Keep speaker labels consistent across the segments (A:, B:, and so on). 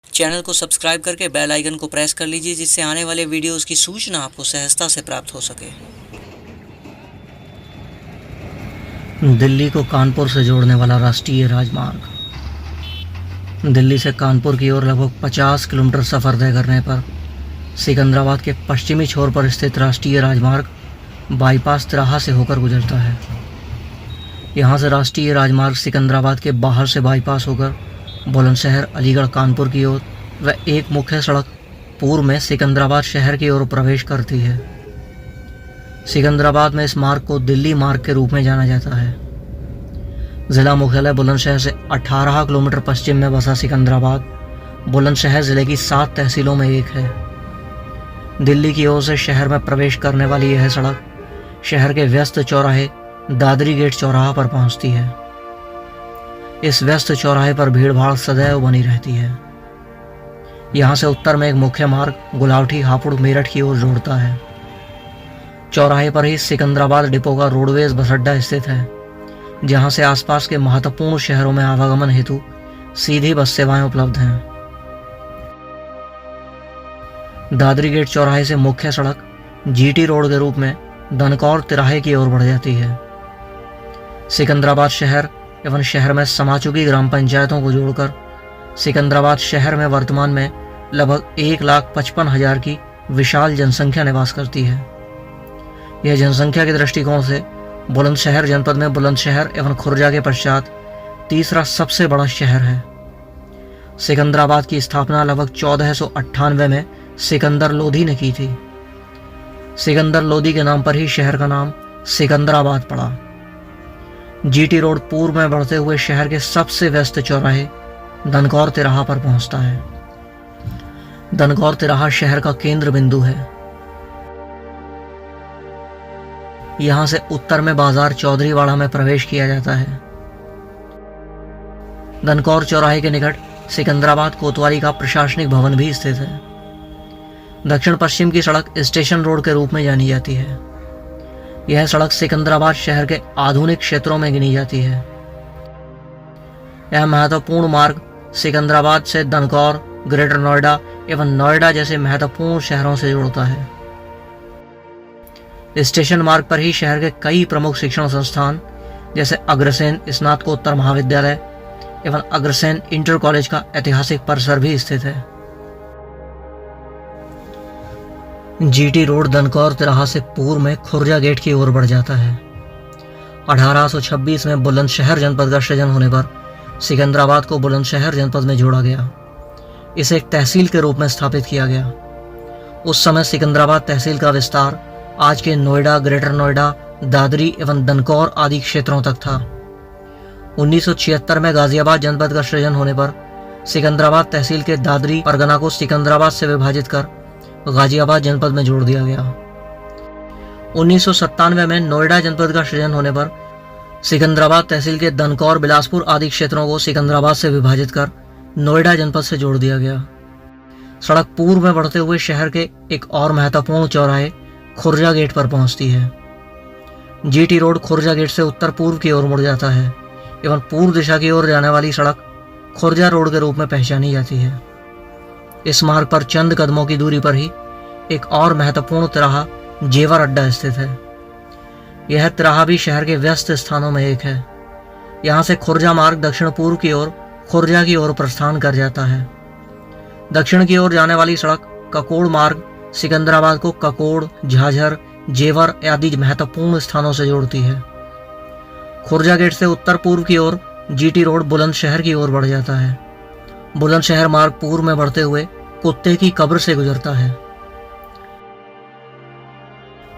A: Channel को subscribe करके bell icon को प्रेस कर लीजिए, जिससे आने वाले वीडियोस की सूचना आपको सहजता से प्राप्त हो सके।
B: दिल्ली को कानपुर से जोड़ने वाला राष्ट्रीय राजमार्ग। दिल्ली से कानपुर की ओर लगभग 50 किलोमीटर सफ़र तय करने पर सिकंदराबाद के पश्चिमी छोर पर स्थित राष्ट्रीय राजमार्ग बाईपास तिराहा से होकर गुजरता है। यहाँ से राष्ट्रीय राजमार्ग सिकंदराबाद के बाहर से बाईपास होकर बुलंदशहर, अलीगढ़, कानपुर की ओर व एक मुख्य सड़क पूर्व में सिकंदराबाद शहर की ओर प्रवेश करती है। सिकंदराबाद में इस मार्ग को दिल्ली मार्ग के रूप में जाना जाता है। ज़िला मुख्यालय बुलंदशहर से 18 किलोमीटर पश्चिम में बसा सिकंदराबाद बुलंदशहर ज़िले की 7 तहसीलों में एक है। दिल्ली की ओर से शहर में प्रवेश करने वाली यह सड़क शहर के व्यस्त चौराहे दादरी गेट चौराहा पर पहुंचती है। इस व्यस्त चौराहे पर भीड़ भाड़ सदैव बनी रहती है। यहाँ से उत्तर में एक मुख्य मार्ग गुलावटी, हापुड़, मेरठ की ओर जोड़ता है। चौराहे पर ही सिकंदराबाद डिपो का रोडवेज बस अड्डा स्थित है, जहाँ से आसपास के महत्वपूर्ण शहरों में आवागमन हेतु सीधी बस सेवाएं उपलब्ध हैं। दादरी गेट चौराहे से मुख्य सड़क जीटी रोड के रूप में दनकौर तिराहे की ओर बढ़ जाती है। सिकंदराबाद शहर एवं शहर में समा चुकी ग्राम पंचायतों को जोड़कर सिकंदराबाद शहर में वर्तमान में लगभग 1,55,000 की विशाल जनसंख्या निवास करती है। यह जनसंख्या के दृष्टिकोण से बुलंदशहर जनपद में बुलंदशहर एवं खुर्जा के पश्चात तीसरा सबसे बड़ा शहर है। सिकंदराबाद की स्थापना लगभग 1498 में सिकंदर लोधी ने की थी। सिकंदर लोधी के नाम पर ही शहर का नाम सिकंदराबाद पड़ा। जीटी रोड पूर्व में बढ़ते हुए शहर के सबसे व्यस्त चौराहे दनकौर तिराहा पर पहुंचता है। दनकौर तिराहा शहर का केंद्र बिंदु है। यहां से उत्तर में बाजार चौधरीवाड़ा में प्रवेश किया जाता है। दनकौर चौराहे के निकट सिकंदराबाद कोतवाली का प्रशासनिक भवन भी स्थित है। दक्षिण पश्चिम की सड़क स्टेशन रोड के रूप में जानी जाती है। यह सड़क सिकंदराबाद शहर के आधुनिक क्षेत्रों में गिनी जाती है। यह महत्वपूर्ण मार्ग सिकंदराबाद से दनकौर, ग्रेटर नोएडा एवं नोएडा जैसे महत्वपूर्ण शहरों से जोड़ता है। स्टेशन मार्ग पर ही शहर के कई प्रमुख शिक्षण संस्थान जैसे अग्रसेन स्नातकोत्तर महाविद्यालय एवं अग्रसेन इंटर कॉलेज का ऐतिहासिक परिसर भी स्थित है। जीटी रोड दनकौर तिराहा से पूर्व में खुर्जा गेट की ओर बढ़ जाता है। 1826 में बुलंदशहर जनपद का सृजन होने पर सिकंदराबाद को बुलंदशहर जनपद में जोड़ा गया। इसे एक तहसील के रूप में स्थापित किया गया। उस समय सिकंदराबाद तहसील का विस्तार आज के नोएडा, ग्रेटर नोएडा, दादरी एवं दनकौर आदि क्षेत्रों तक था। 1976 में गाजियाबाद जनपद का सृजन होने पर सिकंदराबाद तहसील के दादरी परगना को सिकंदराबाद से विभाजित कर गाजियाबाद जनपद में जोड़ दिया गया। 1997 में नोएडा जनपद का सृजन होने पर सिकंदराबाद तहसील के दनकौर, बिलासपुर आदि क्षेत्रों को सिकंदराबाद से विभाजित कर नोएडा जनपद से जोड़ दिया गया। सड़क पूर्व में बढ़ते हुए शहर के एक और महत्वपूर्ण चौराहे खुर्जा गेट पर पहुंचती है। जीटी रोड खुर्जा गेट से उत्तर पूर्व की ओर मुड़ जाता है एवं पूर्व दिशा की ओर जाने वाली सड़क खुर्जा रोड के रूप में पहचानी जाती है। इस मार्ग पर चंद कदमों की दूरी पर ही एक और महत्वपूर्ण तिराहा जेवर अड्डा स्थित है। यह तिराहा भी शहर के व्यस्त स्थानों में एक है। यहाँ से खुर्जा मार्ग दक्षिण पूर्व की ओर खुर्जा की ओर प्रस्थान कर जाता है। दक्षिण की ओर जाने वाली सड़क ककोड़ मार्ग सिकंदराबाद को ककोड़, झाझर, जेवर आदि महत्वपूर्ण स्थानों से जोड़ती है। खुर्जा गेट से उत्तर पूर्व की ओर जीटी रोड बुलंदशहर की ओर बढ़ जाता है। बुलंदशहर मार्ग पूर्व में बढ़ते हुए कुत्ते की कब्र से गुजरता है।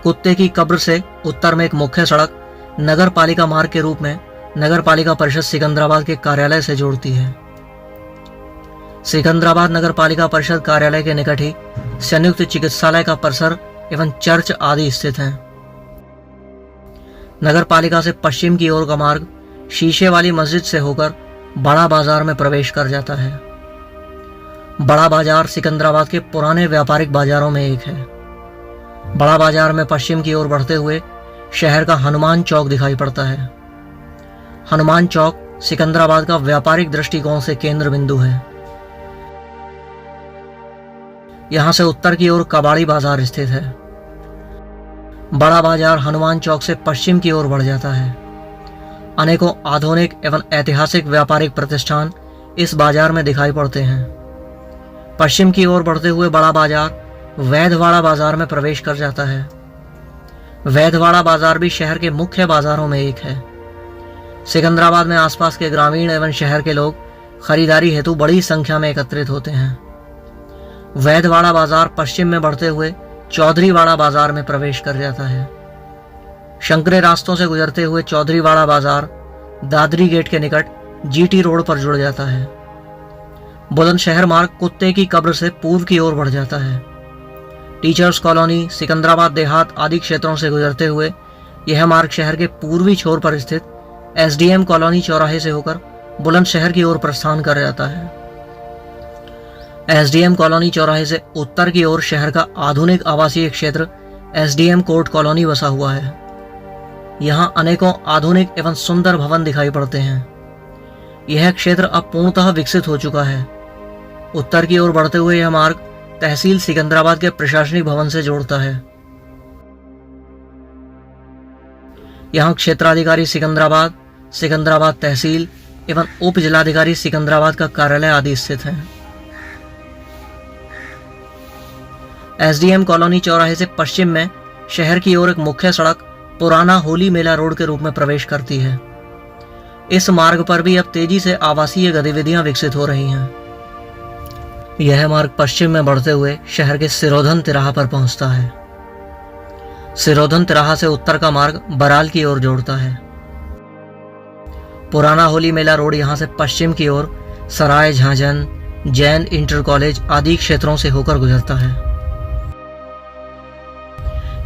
B: कुत्ते की कब्र से उत्तर में एक मुख्य सड़क नगर पालिका मार्ग के रूप में नगर पालिका परिषद सिकंदराबाद के कार्यालय से जोड़ती है। सिकंदराबाद नगर पालिका परिषद कार्यालय के निकट ही संयुक्त चिकित्सालय का परिसर एवं चर्च आदि स्थित हैं। नगर पालिका से पश्चिम की ओर का मार्ग शीशे वाली मस्जिद से होकर बड़ा बाजार में प्रवेश कर जाता है। बड़ा बाजार सिकंदराबाद के पुराने व्यापारिक बाजारों में एक है। बड़ा बाजार में पश्चिम की ओर बढ़ते हुए शहर का हनुमान चौक दिखाई पड़ता है। हनुमान चौक सिकंदराबाद का व्यापारिक दृष्टिकोण से केंद्र बिंदु है। यहाँ से उत्तर की ओर कबाड़ी बाजार स्थित है। बड़ा बाजार हनुमान चौक से पश्चिम की ओर बढ़ जाता है। अनेकों आधुनिक एवं ऐतिहासिक व्यापारिक प्रतिष्ठान इस बाजार में दिखाई पड़ते हैं। पश्चिम की ओर बढ़ते हुए बड़ा बाजार वैधवाड़ा बाजार में प्रवेश कर जाता है। वैधवाड़ा बाजार भी शहर के मुख्य बाजारों में एक है। सिकंदराबाद में आसपास के ग्रामीण एवं शहर के लोग खरीदारी हेतु बड़ी संख्या में एकत्रित होते हैं। वैधवाड़ा बाजार पश्चिम में बढ़ते हुए चौधरीवाड़ा बाजार में प्रवेश कर जाता है। शंकरे रास्तों से गुजरते हुए चौधरीवाड़ा बाजार दादरी गेट के निकट जीटी रोड पर जुड़ जाता है। बुलंदशहर मार्ग कुत्ते की कब्र से पूर्व की ओर बढ़ जाता है। टीचर्स कॉलोनी, सिकंदराबाद देहात आदि क्षेत्रों से गुजरते हुए यह मार्ग शहर के पूर्वी छोर पर स्थित एसडीएम कॉलोनी चौराहे से होकर बुलंदशहर की ओर प्रस्थान कर जाता है। एसडीएम कॉलोनी चौराहे से उत्तर की ओर शहर का आधुनिक आवासीय क्षेत्र एसडीएम कोर्ट कॉलोनी बसा हुआ है। यहाँ अनेकों आधुनिक एवं सुंदर भवन दिखाई पड़ते हैं। यह क्षेत्र अब पूर्णतः विकसित हो चुका है। उत्तर की ओर बढ़ते हुए यह मार्ग तहसील सिकंदराबाद के प्रशासनिक भवन से जोड़ता है। यहाँ क्षेत्राधिकारी सिकंदराबाद, सिकंदराबाद तहसील एवं उप जिलाधिकारी सिकंदराबाद का कार्यालय आदि स्थित है। एसडीएम कॉलोनी चौराहे से पश्चिम में शहर की ओर एक मुख्य सड़क पुराना होली मेला रोड के रूप में प्रवेश करती है। इस मार्ग पर भी अब तेजी से आवासीय गतिविधियां विकसित हो रही हैं। यह मार्ग पश्चिम में बढ़ते हुए शहर के सिरोधन तिराहा पर पहुंचता है। सिरोधन तिराहा से उत्तर का मार्ग बराल की ओर जोड़ता है। पुराना होली मेला रोड यहां से पश्चिम की ओर सराय झांझन, जैन इंटर कॉलेज आदि क्षेत्रों से होकर गुजरता है।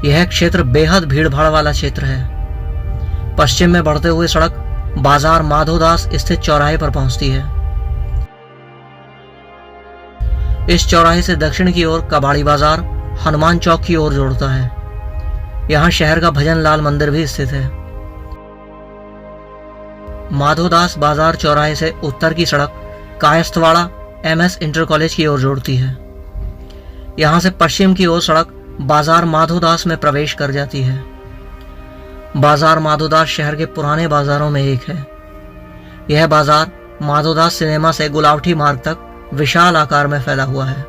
B: यह क्षेत्र बेहद भीड़भाड़ वाला क्षेत्र है। पश्चिम में बढ़ते हुए सड़क बाजार माधोदास स्थित चौराहे पर पहुंचती है। इस चौराहे से दक्षिण की ओर कबाड़ी बाजार हनुमान चौक की ओर जोड़ता है। यहाँ शहर का भजन लाल मंदिर भी स्थित है। माधोदास बाजार चौराहे से उत्तर की सड़क कायस्थवाड़ा एमएस इंटर कॉलेज की ओर जोड़ती है। यहाँ से पश्चिम की ओर सड़क बाजार माधोदास में प्रवेश कर जाती है। बाजार माधोदास शहर के पुराने बाजारों में एक है। यह बाजार माधोदास सिनेमा से गुलावटी मार्ग तक विशाल आकार में फैला हुआ है।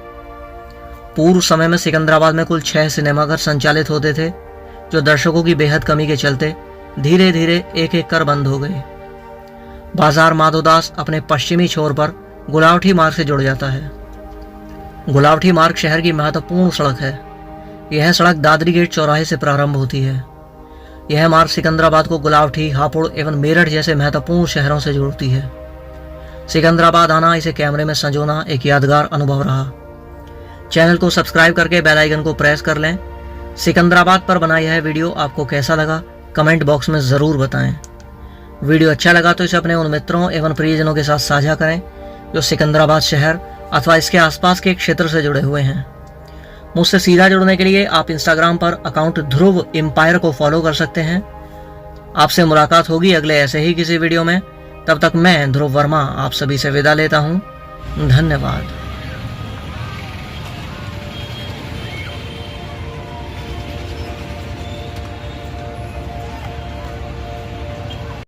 B: पूर्व समय में सिकंदराबाद में कुल 6 सिनेमाघर संचालित होते थे, जो दर्शकों की बेहद कमी के चलते धीरे धीरे एक एक कर बंद हो गए। बाजार माधोदास अपने पश्चिमी छोर पर गुलावटी मार्ग से जुड़ जाता है। गुलावटी मार्ग शहर की महत्वपूर्ण सड़क है। यह सड़क दादरी गेट चौराहे से प्रारंभ होती है। यह मार्ग सिकंदराबाद को गुलावटी, हापुड़ एवं मेरठ जैसे महत्वपूर्ण शहरों से जोड़ती है। सिकंदराबाद आना, इसे कैमरे में संजोना एक यादगार अनुभव रहा। चैनल को सब्सक्राइब करके बेल आइकन को प्रेस कर लें। सिकंदराबाद पर बना यह वीडियो आपको कैसा लगा, कमेंट बॉक्स में ज़रूर बताएं। वीडियो अच्छा लगा तो इसे अपने उन मित्रों एवं प्रियजनों के साथ साझा करें जो सिकंदराबाद शहर अथवा इसके आसपास के क्षेत्र से जुड़े हुए हैं। मुझसे सीधा जुड़ने के लिए आप इंस्टाग्राम पर अकाउंट ध्रुव एम्पायर को फॉलो कर सकते हैं। आपसे मुलाकात होगी अगले ऐसे ही किसी वीडियो में। तब तक मैं ध्रुव वर्मा आप सभी से विदा लेता हूँ। धन्यवाद।